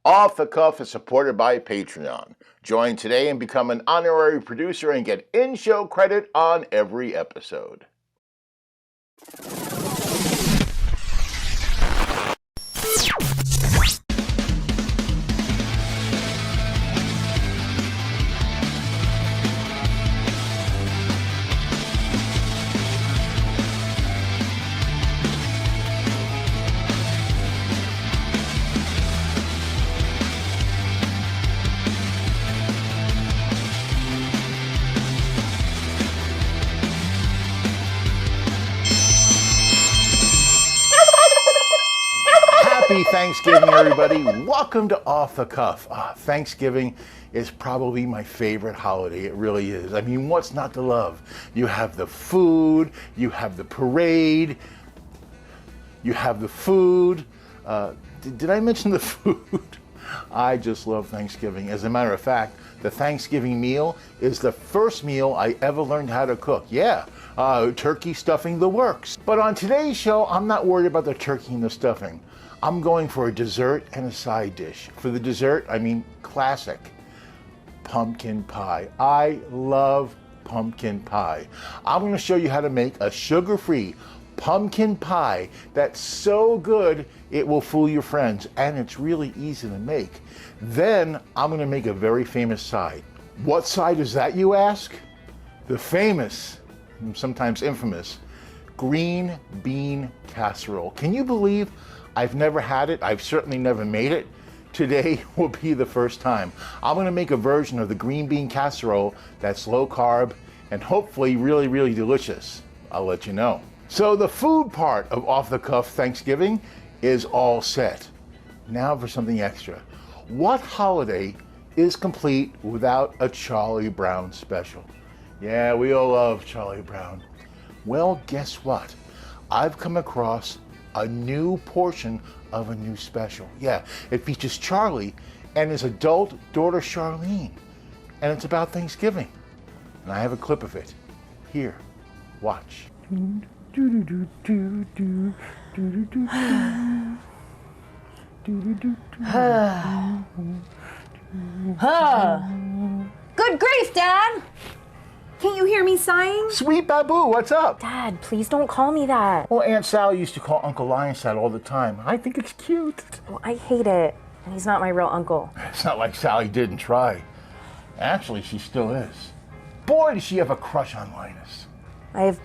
Off the Cuff is supported by Patreon. Join today and become an honorary producer and get in-show credit on every episode. Happy Thanksgiving, everybody. Welcome to Off the Cuff. Thanksgiving is probably my favorite holiday. It really is. I mean, what's not to love? You have the food, you have the parade, you have the food. Did I mention the food? I just love Thanksgiving. As a matter of fact, the Thanksgiving meal is the first meal I ever learned how to cook. Yeah, turkey stuffing the works. But on today's show, I'm not worried about the turkey and the stuffing. I'm going for a dessert and a side dish. For the dessert, I mean classic pumpkin pie. I love pumpkin pie. I'm going to show you how to make a sugar-free pumpkin pie that's so good it will fool your friends, and it's really easy to make. Then I'm going to make a very famous side. What side is that, you ask? The famous, sometimes infamous, green bean casserole. Can you believe I've never had it? I've certainly never made it. Today will be the first time. I'm going to make a version of the green bean casserole that's low carb and hopefully really, really delicious. I'll let you know. So the food part of Off the Cuff Thanksgiving is all set. Now for something extra. What holiday is complete without a Charlie Brown special? Yeah, we all love Charlie Brown. Well, guess what? I've come across a new portion of a new special. Yeah, it features Charlie and his adult daughter Charlene. And it's about Thanksgiving. And I have a clip of it. Here, watch. Good grief, Dad! Can't you hear me sighing? Sweet Babu, what's up? Dad, please don't call me that. Well, Aunt Sally used to call Uncle Lion's that all the time. I think it's cute. Well, I hate it. And he's not my real uncle. It's not like Sally didn't try. Actually, she still is. Boy, does she have a crush on Linus. I have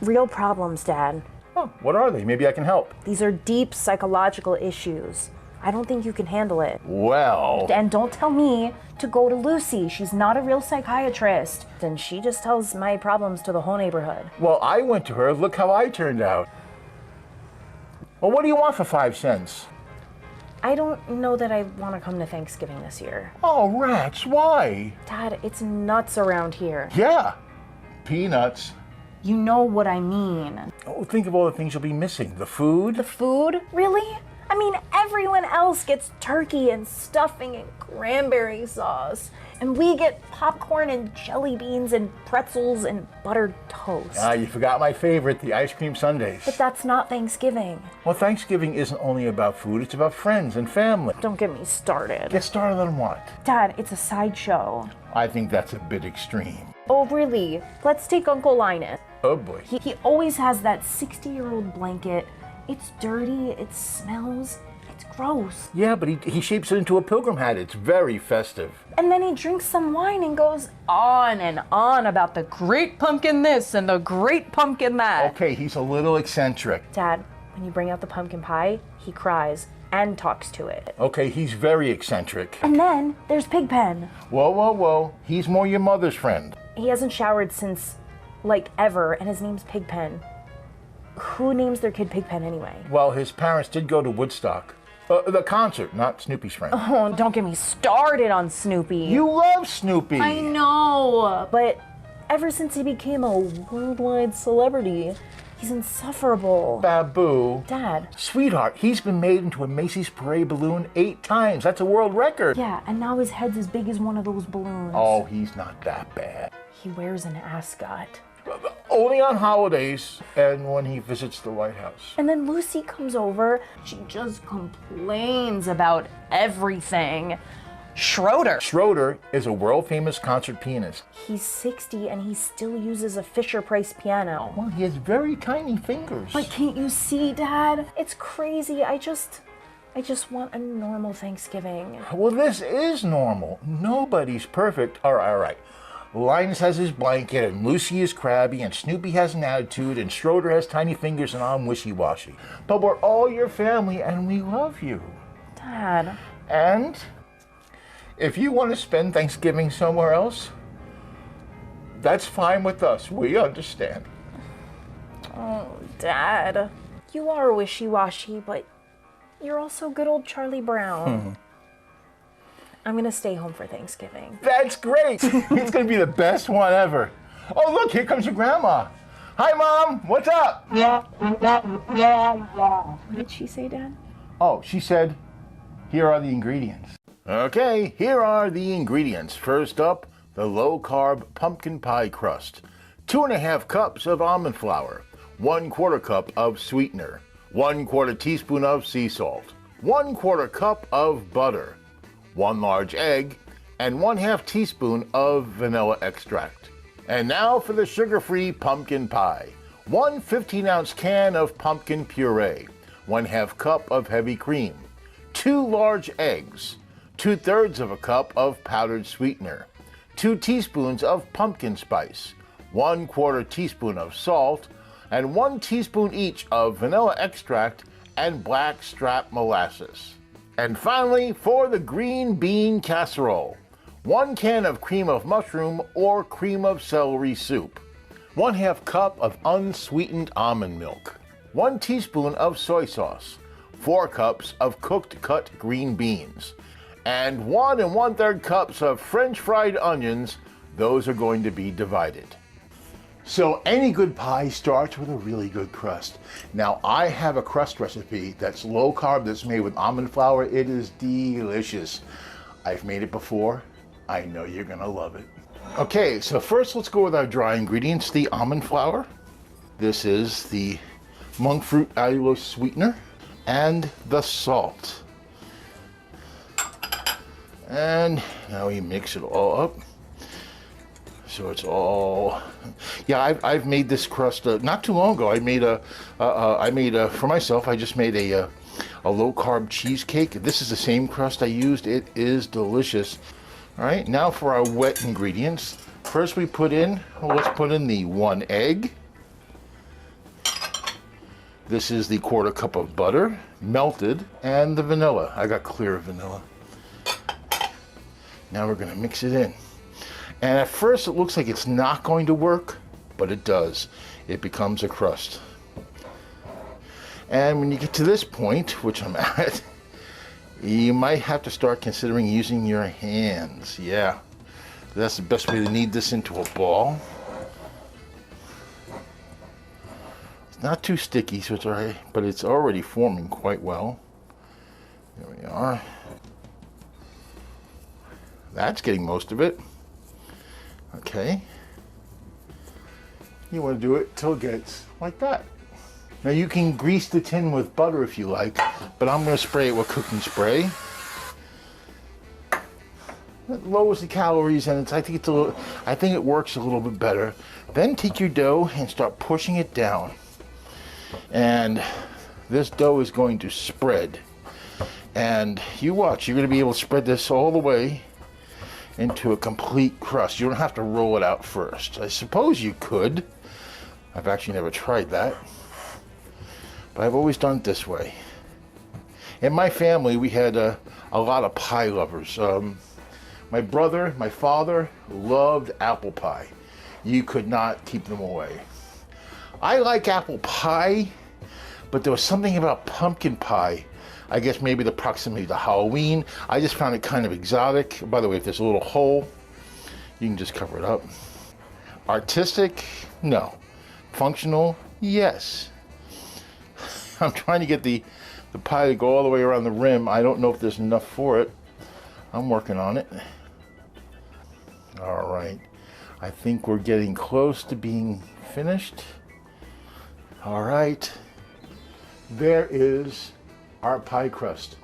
real problems, Dad. Oh, what are they? Maybe I can help. These are deep psychological issues. I don't think you can handle it. Well... And don't tell me to go to Lucy. She's not a real psychiatrist. And she just tells my problems to the whole neighborhood. Well, I went to her. Look how I turned out. Well, what do you want for 5 cents? I don't know that I want to come to Thanksgiving this year. Oh, rats, why? Dad, it's nuts around here. Yeah, peanuts. You know what I mean. Oh, think of all the things you'll be missing. The food? The food? Really? I mean, everyone else gets turkey and stuffing and cranberry sauce. And we get popcorn and jelly beans and pretzels and buttered toast. Ah, you forgot my favorite, the ice cream sundaes. But that's not Thanksgiving. Well, Thanksgiving isn't only about food, it's about friends and family. Don't get me started. Get started on what? Dad, it's a sideshow. I think that's a bit extreme. Oh, really? Let's take Uncle Linus. Oh, boy. He always has that 60-year-old blanket. It's dirty, it smells, it's gross. Yeah, but he shapes it into a pilgrim hat. It's very festive. And then he drinks some wine and goes on and on about the great pumpkin this and the great pumpkin that. Okay, he's a little eccentric. Dad, when you bring out the pumpkin pie, he cries and talks to it. Okay, he's very eccentric. And then there's Pigpen. Whoa, whoa, whoa. He's more your mother's friend. He hasn't showered since, like, ever, and his name's Pigpen. Who names their kid Pigpen anyway? Well, his parents did go to Woodstock. The concert, not Snoopy's friend. Oh, don't get me started on Snoopy. You love Snoopy. I know, but ever since he became a worldwide celebrity, he's insufferable. Babu. Dad. Sweetheart, he's been made into a Macy's parade balloon 8 times. That's a world record. Yeah, and now his head's as big as one of those balloons. Oh, he's not that bad. He wears an ascot. only on holidays and when he visits the White House. And then Lucy comes over. She just complains about everything. Schroeder is a world-famous concert pianist. He's 60 and he still uses a Fisher-Price piano. Well, he has very tiny fingers. But can't you see, Dad? It's crazy. I just want a normal Thanksgiving. Well, this is normal. Nobody's perfect. All right. Linus has his blanket, and Lucy is crabby, and Snoopy has an attitude, and Schroeder has tiny fingers, and I'm wishy-washy. But we're all your family, and we love you. Dad. And if you want to spend Thanksgiving somewhere else, that's fine with us. We understand. Oh, Dad. You are wishy-washy, but you're also good old Charlie Brown. I'm gonna stay home for Thanksgiving. That's great. It's gonna be the best one ever. Oh, look, here comes your grandma. Hi, Mom. What's up? What did she say, Dad? Oh, she said, here are the ingredients. Okay, here are the ingredients. First up, the low-carb pumpkin pie crust. 2½ cups of almond flour. 1/4 cup of sweetener. 1/4 teaspoon of sea salt. 1/4 cup of butter. 1 large egg, and 1/2 teaspoon of vanilla extract. And now for the sugar-free pumpkin pie. 1 15-ounce can of pumpkin puree, 1/2 cup of heavy cream, 2 large eggs, 2/3 of a cup of powdered sweetener, 2 teaspoons of pumpkin spice, 1/4 teaspoon of salt, and 1 teaspoon each of vanilla extract and black strap molasses. And finally, for the green bean casserole, 1 can of cream of mushroom or cream of celery soup, 1/2 cup of unsweetened almond milk, 1 teaspoon of soy sauce, 4 cups of cooked cut green beans, and 1 1/3 cups of French fried onions. Those are going to be divided. So any good pie starts with a really good crust. Now I have a crust recipe that's low carb, that's made with almond flour. It is delicious. I've made it before. I know you're gonna love it. Okay, so first let's go with our dry ingredients, the almond flour. This is the monk fruit allulose sweetener and the salt. And now we mix it all up. So it's all, yeah, I've made this crust not too long ago. For myself, I just made a low carb cheesecake. This is the same crust I used. It is delicious. All right, now for our wet ingredients. First let's put in the 1 egg. This is the 1/4 cup of butter, melted, and the vanilla. I got clear vanilla. Now we're gonna mix it in. And at first it looks like it's not going to work, but it does. It becomes a crust. And when you get to this point, which I'm at, you might have to start considering using your hands. Yeah, that's the best way to knead this into a ball. It's not too sticky, so it's all right, but it's already forming quite well. There we are. That's getting most of it. Okay, you want to do it till it gets like that. Now you can grease the tin with butter if you like, but I'm going to spray it with cooking spray. It lowers the calories, and I think it works a little bit better. Then take your dough and start pushing it down, and this dough is going to spread. And you watch, you're going to be able to spread this all the way into a complete crust. You don't have to roll it out first. I suppose you could. I've actually never tried that, but I've always done it this way. In my family, we had a lot of pie lovers. My brother, my father loved apple pie. You could not keep them away. I like apple pie, but there was something about pumpkin pie. I guess maybe the proximity to Halloween. I just found it kind of exotic. By the way, if there's a little hole, you can just cover it up. Artistic? No. Functional? Yes. I'm trying to get the pie to go all the way around the rim. I don't know if there's enough for it. I'm working on it. All right. I think we're getting close to being finished. All right, there is our pie crust.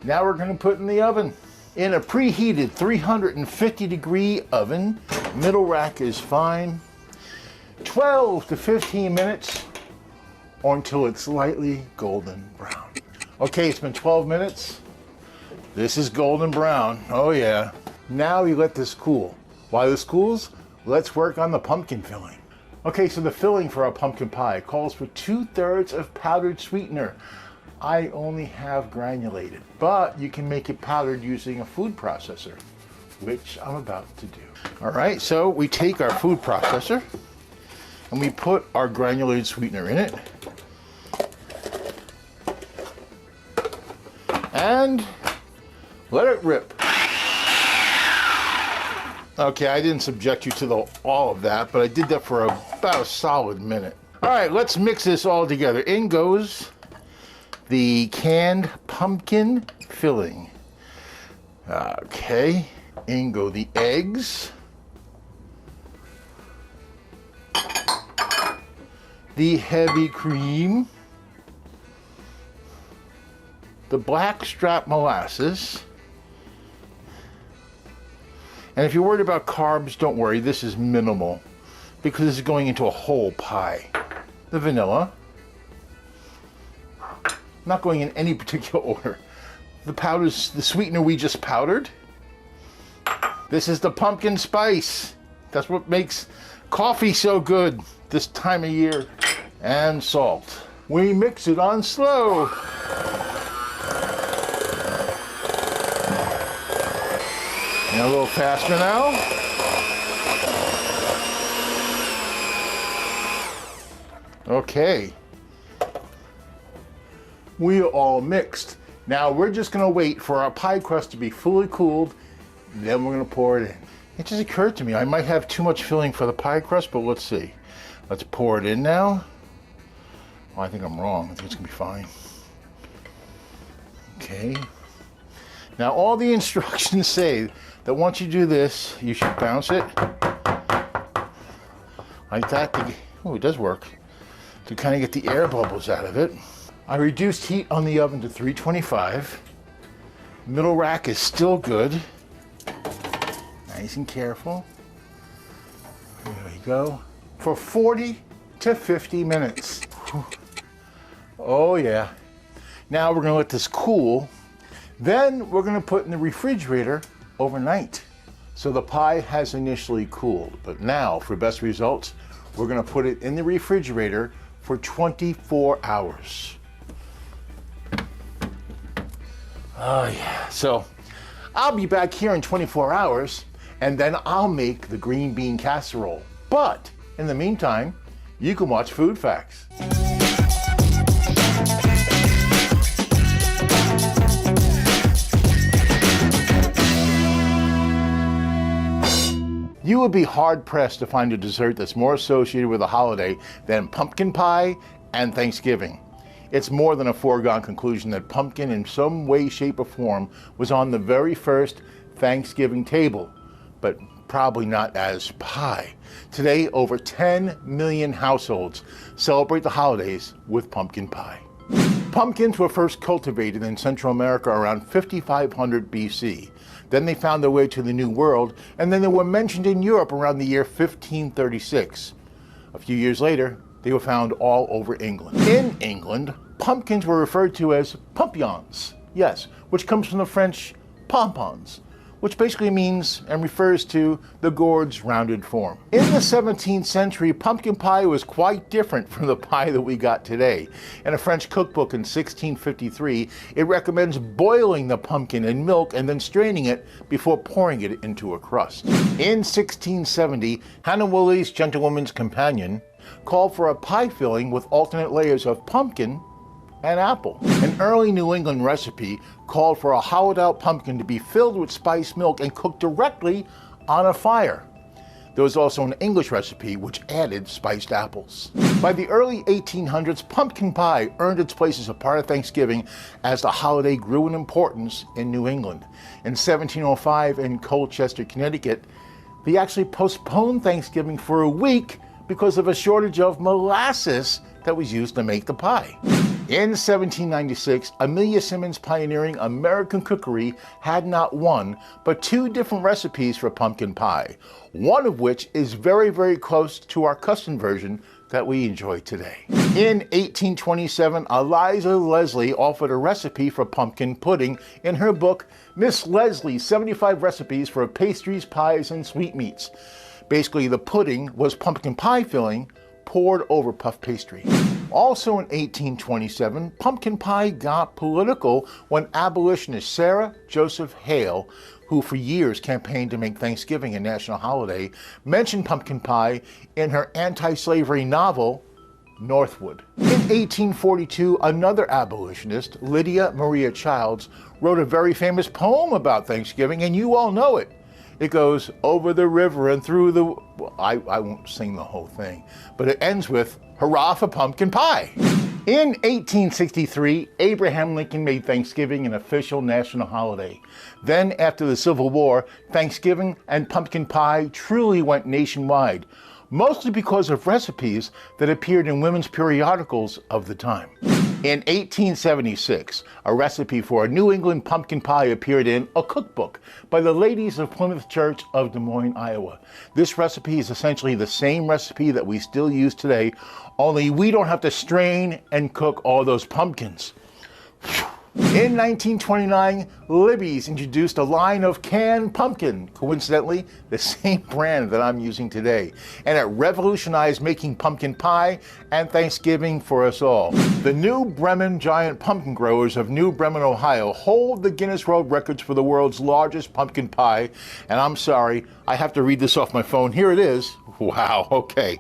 Now we're going to put in the oven. In a preheated 350 degree oven, middle rack is fine, 12 to 15 minutes or until it's lightly golden brown. Okay, it's been 12 minutes. This is golden brown, oh yeah. Now you let this cool. While this cools, let's work on the pumpkin filling. Okay, so the filling for our pumpkin pie calls for 2/3 of powdered sweetener. I only have granulated, but you can make it powdered using a food processor, which I'm about to do. All right, so we take our food processor and we put our granulated sweetener in it. And let it rip. Okay, I didn't subject you to all of that, but I did that for about a solid minute. All right, let's mix this all together. In goes the canned pumpkin filling. Okay, in go the eggs, the heavy cream, the blackstrap molasses, and if you're worried about carbs, don't worry, this is minimal because this is going into a whole pie. The vanilla, not going in any particular order. The powders, the sweetener we just powdered. This is the pumpkin spice. That's what makes coffee so good this time of year. And salt. We mix it on slow. And a little faster now. Okay. We are all mixed. Now we're just gonna wait for our pie crust to be fully cooled, then we're gonna pour it in. It just occurred to me, I might have too much filling for the pie crust, but let's see. Let's pour it in now. Oh, I think I'm wrong, I think it's gonna be fine. Okay. Now all the instructions say that once you do this, you should bounce it like that. Oh, it does work. To kind of get the air bubbles out of it. I reduced heat on the oven to 325. Middle rack is still good. Nice and careful. There we go. For 40 to 50 minutes. Oh yeah. Now we're gonna let this cool. Then we're gonna put in the refrigerator overnight. So the pie has initially cooled, but now for best results, we're gonna put it in the refrigerator for 24 hours. Oh yeah, so I'll be back here in 24 hours and then I'll make the green bean casserole. But in the meantime, you can watch Food Facts. You would be hard pressed to find a dessert that's more associated with a holiday than pumpkin pie and Thanksgiving. It's more than a foregone conclusion that pumpkin in some way, shape, or form was on the very first Thanksgiving table, but probably not as pie. Today, over 10 million households celebrate the holidays with pumpkin pie. Pumpkins were first cultivated in Central America around 5500 BC. Then they found their way to the New World, and then they were mentioned in Europe around the year 1536. A few years later, they were found all over England. In England, pumpkins were referred to as pompions, yes, which comes from the French pompons, which basically means and refers to the gourd's rounded form. In the 17th century, pumpkin pie was quite different from the pie that we got today. In a French cookbook in 1653, it recommends boiling the pumpkin in milk and then straining it before pouring it into a crust. In 1670, Hannah Woolley's Gentlewoman's Companion called for a pie filling with alternate layers of pumpkin and apple. An early New England recipe called for a hollowed out pumpkin to be filled with spiced milk and cooked directly on a fire. There was also an English recipe which added spiced apples. By the early 1800s, pumpkin pie earned its place as a part of Thanksgiving as the holiday grew in importance in New England. In 1705 in Colchester, Connecticut, They actually postponed Thanksgiving for a week because of a shortage of molasses that was used to make the pie. In 1796, Amelia Simmons' pioneering American cookery had not one, but two different recipes for pumpkin pie, one of which is very, very close to our custom version that we enjoy today. In 1827, Eliza Leslie offered a recipe for pumpkin pudding in her book, Miss Leslie's 75 Recipes for Pastries, Pies, and Sweetmeats. Basically, the pudding was pumpkin pie filling poured over puff pastry. Also in 1827, pumpkin pie got political when abolitionist Sarah Joseph Hale, who for years campaigned to make Thanksgiving a national holiday, mentioned pumpkin pie in her anti-slavery novel, Northwood. In 1842, another abolitionist, Lydia Maria Childs, wrote a very famous poem about Thanksgiving, and you all know it. It goes, over the river and through the... Well, I won't sing the whole thing, but it ends with, hurrah for pumpkin pie. In 1863, Abraham Lincoln made Thanksgiving an official national holiday. Then, after the Civil War, Thanksgiving and pumpkin pie truly went nationwide, mostly because of recipes that appeared in women's periodicals of the time. In 1876, a recipe for a New England pumpkin pie appeared in a cookbook by the ladies of Plymouth Church of Des Moines, Iowa. This recipe is essentially the same recipe that we still use today, only we don't have to strain and cook all those pumpkins. In 1929, Libby's introduced a line of canned pumpkin, coincidentally, the same brand that I'm using today, and it revolutionized making pumpkin pie and Thanksgiving for us all. The New Bremen giant pumpkin growers of New Bremen, Ohio, hold the Guinness World Records for the world's largest pumpkin pie, and I'm sorry, I have to read this off my phone. Here it is. Wow, okay.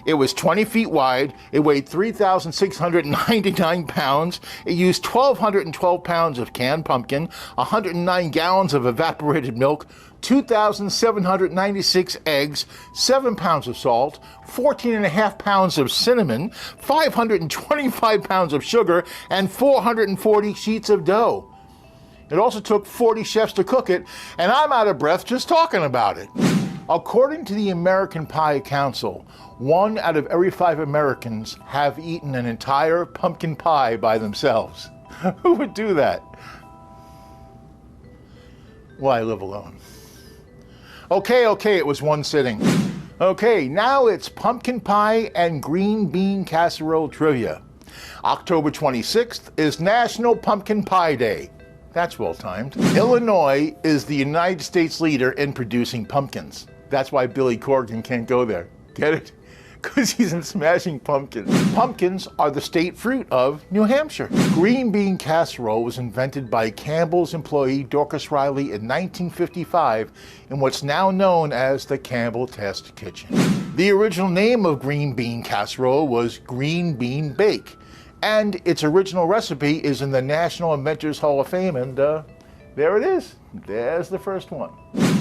It was 20 feet wide, it weighed 3,699 pounds, it used 1,212 pounds of canned pumpkin, 109 gallons of evaporated milk, 2,796 eggs, 7 pounds of salt, 14.5 pounds of cinnamon, 525 pounds of sugar, and 440 sheets of dough. It also took 40 chefs to cook it, and I'm out of breath just talking about it. According to the American Pie Council, 1 out of every 5 Americans have eaten an entire pumpkin pie by themselves. Who would do that? Well, I live alone. Okay, it was one sitting. Okay, now it's pumpkin pie and green bean casserole trivia. October 26th is National Pumpkin Pie Day. That's well timed. Illinois is the United States leader in producing pumpkins. That's why Billy Corgan can't go there. Get it? Because he's in Smashing Pumpkins. Pumpkins are the state fruit of New Hampshire. Green bean casserole was invented by Campbell's employee Dorcas Riley in 1955 in what's now known as the Campbell Test Kitchen. The original name of green bean casserole was green bean bake, and its original recipe is in the National Inventors Hall of Fame, and there it is. There's the first one.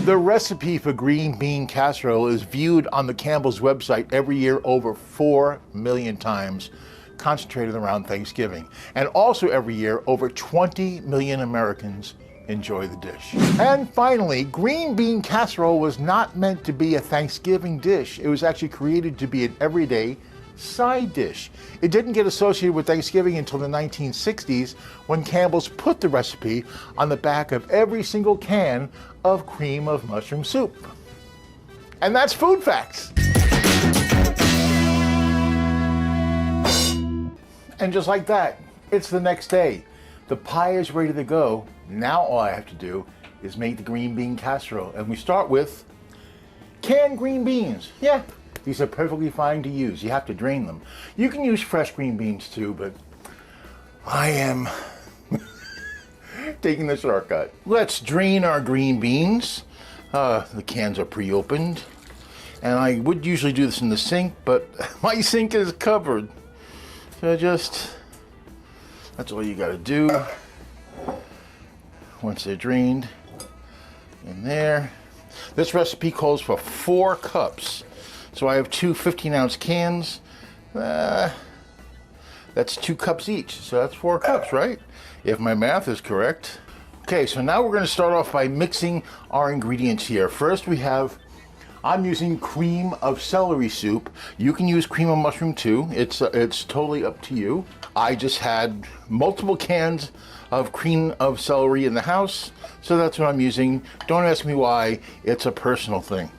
The recipe for green bean casserole is viewed on the Campbell's website every year over 4 million times, concentrated around Thanksgiving. And also every year, over 20 million Americans enjoy the dish. And finally, green bean casserole was not meant to be a Thanksgiving dish. It was actually created to be an everyday side dish. It didn't get associated with Thanksgiving until the 1960s when Campbell's put the recipe on the back of every single can of cream of mushroom soup. And that's Food Facts. And just like that, it's the next day. The pie is ready to go. Now all I have to do is make the green bean casserole. And we start with canned green beans. Yeah. These are perfectly fine to use. You have to drain them. You can use fresh green beans too, but I am taking the shortcut. Let's drain our green beans. The cans are pre-opened. And I would usually do this in the sink, but my sink is covered. So that's all you gotta do. Once they're drained, in there. This recipe calls for 4 cups. So I have 2 15-ounce cans. That's 2 cups each, so that's 4 cups, right? If my math is correct. Okay, so now we're going to start off by mixing our ingredients here. First we have I'm using cream of celery soup. You can use cream of mushroom too. It's totally up to you. I just had multiple cans of cream of celery in the house, so that's what I'm using. Don't ask me why. It's a personal thing.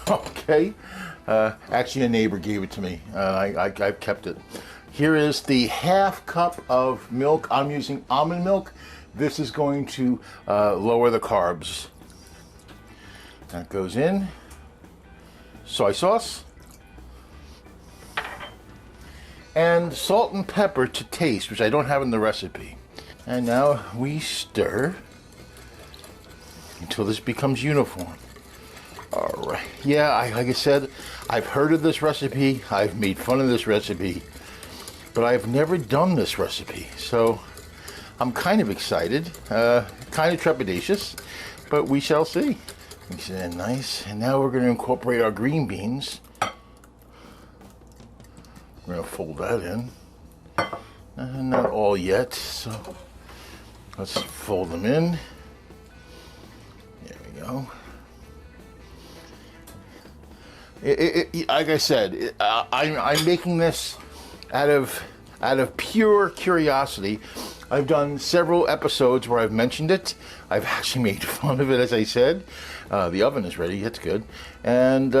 Okay. Actually, a neighbor gave it to me. I've kept it. Here is the half cup of milk. I'm using almond milk. This is going to lower the carbs. That goes in. Soy sauce. And salt and pepper to taste, which I don't have in the recipe. And now we stir until this becomes uniform. All right. Yeah, like I said, I've heard of this recipe. I've made fun of this recipe. But I've never done this recipe. So I'm kind of excited, kind of trepidatious, but we shall see. Mix it in nice. And now we're going to incorporate our green beans. We're going to fold that in. Not all yet, so let's fold them in. There we go. Like I said, I'm making this out of pure curiosity. I've done several episodes where I've mentioned it. I've actually made fun of it, as I said. The oven is ready. It's good. And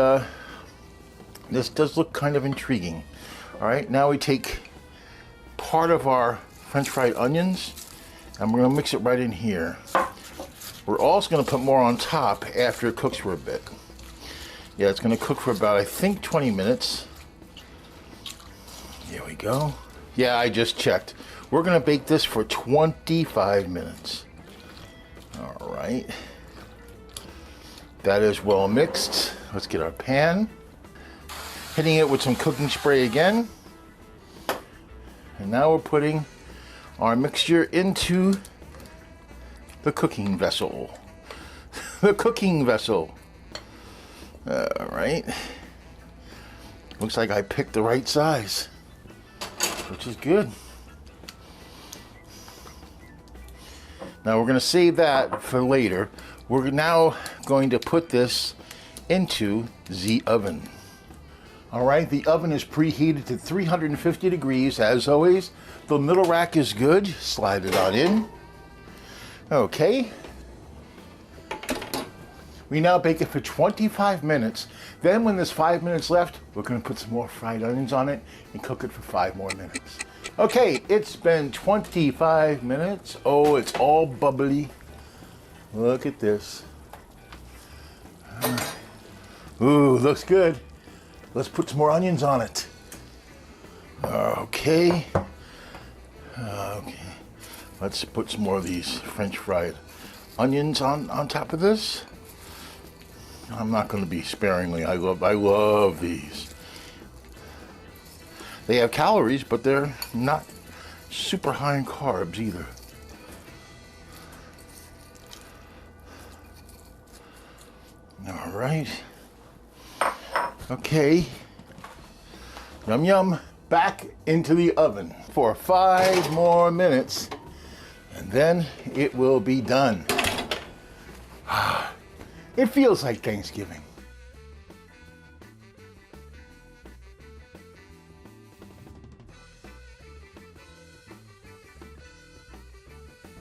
this does look kind of intriguing. All right, now we take part of our French fried onions, and we're going to mix it right in here. We're also going to put more on top after it cooks for a bit. Yeah, it's going to cook for about, I think, 20 minutes. Here we go. Yeah, I just checked. We're going to bake this for 25 minutes. All right. That is well mixed. Let's get our pan. Hitting it with some cooking spray again. And now we're putting our mixture into the cooking vessel. The cooking vessel. All right. Looks like I picked the right size, which is good. Now we're going to save that for later. We're now going to put this into the oven. All right, the oven is preheated to 350 degrees. As always, the middle rack is good. Slide it on in. Okay. We now bake it for 25 minutes. Then when there's 5 minutes left, we're going to put some more fried onions on it and cook it for 5 more minutes. Okay, it's been 25 minutes. Oh, it's all bubbly. Look at this. Ooh, looks good. Let's put some more onions on it. Okay. Okay. Let's put some more of these French fried onions on top of this. I'm not going to be sparingly. I love these. They have calories, but they're not super high in carbs either. All right. Okay. Yum yum. Back into the oven for 5 more minutes, and then it will be done. It feels like Thanksgiving.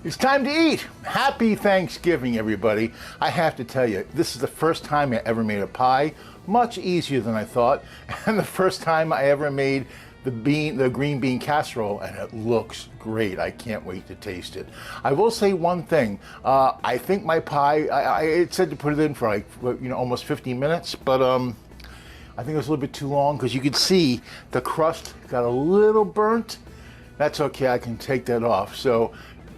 It's time to eat. Happy Thanksgiving, everybody. I have to tell you, this is the first time I ever made a pie. Much easier than I thought. And the first time I ever made the green bean casserole, and it looks great. I can't wait to taste it. I will say one thing. I think my pie, it said to put it in for like, almost 15 minutes, but I think it was a little bit too long because you could see the crust got a little burnt. That's okay, I can take that off. So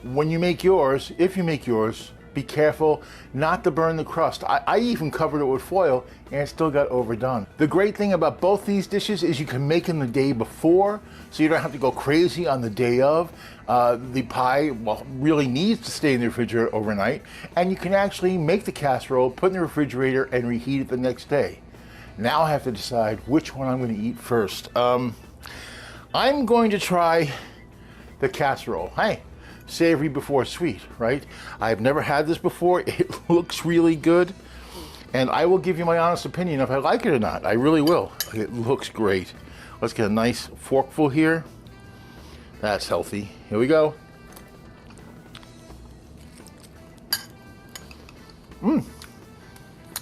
when you make yours, if you make yours, be careful not to burn the crust. I even covered it with foil and it still got overdone. The great thing about both these dishes is you can make them the day before, so you don't have to go crazy on the day of. The pie really needs to stay in the refrigerator overnight, and you can actually make the casserole, put in the refrigerator, and reheat it the next day. Now I have to decide which one I'm going to eat first. I'm going to try the casserole. Hey, savory before sweet, right? I've never had this before. It looks really good. And I will give you my honest opinion if I like it or not. I really will. It looks great. Let's get a nice forkful here. That's healthy. Here we go.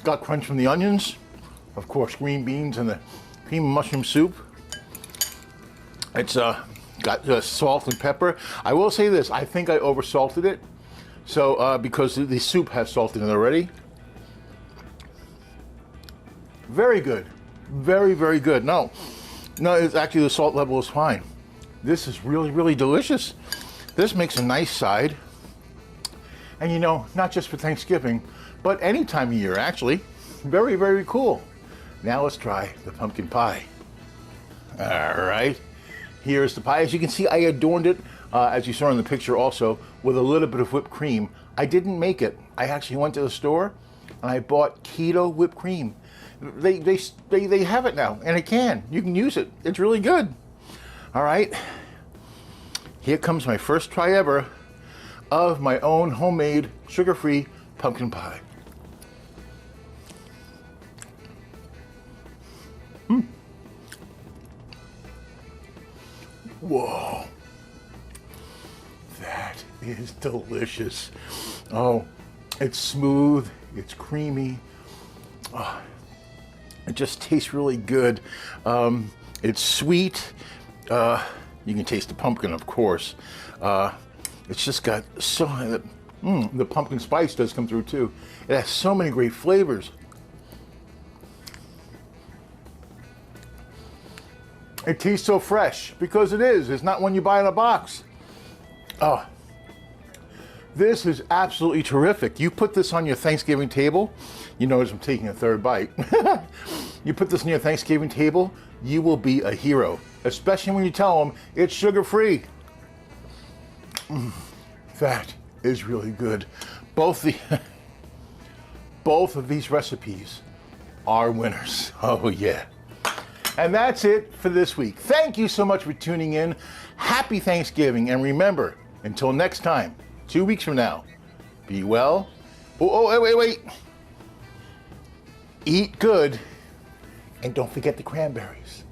Got crunch from the onions. Of course, green beans and the cream and mushroom soup. It's got salt and pepper. I will say this, I think I oversalted it. So, because the soup has salt in it already. Very good. Very, very good. No, it's actually the salt level is fine. This is really, really delicious. This makes a nice side. And you know, not just for Thanksgiving, but any time of year, actually. Very, very cool. Now let's try the pumpkin pie. All right. Here's the pie. As you can see, I adorned it, as you saw in the picture also, with a little bit of whipped cream. I didn't make it. I actually went to the store and I bought keto whipped cream. They have it now, and it can. You can use it. It's really good. All right. Here comes my first try ever of my own homemade sugar-free pumpkin pie. Whoa, that is delicious. Oh, it's smooth, it's creamy. Oh, it just tastes really good. It's sweet. You can taste the pumpkin, of course. It's just got so, the pumpkin spice does come through too. It has so many great flavors. It tastes so fresh because it is. It's not one you buy in a box. Oh, this is absolutely terrific. You put this on your Thanksgiving table. You notice I'm taking a third bite. You put this on your Thanksgiving table, you will be a hero, especially when you tell them it's sugar-free. That is really good. Both of these recipes are winners. Oh yeah. And that's it for this week. Thank you so much for tuning in. Happy Thanksgiving. And remember, until next time, 2 weeks from now, be well. Wait. Eat good. And don't forget the cranberries.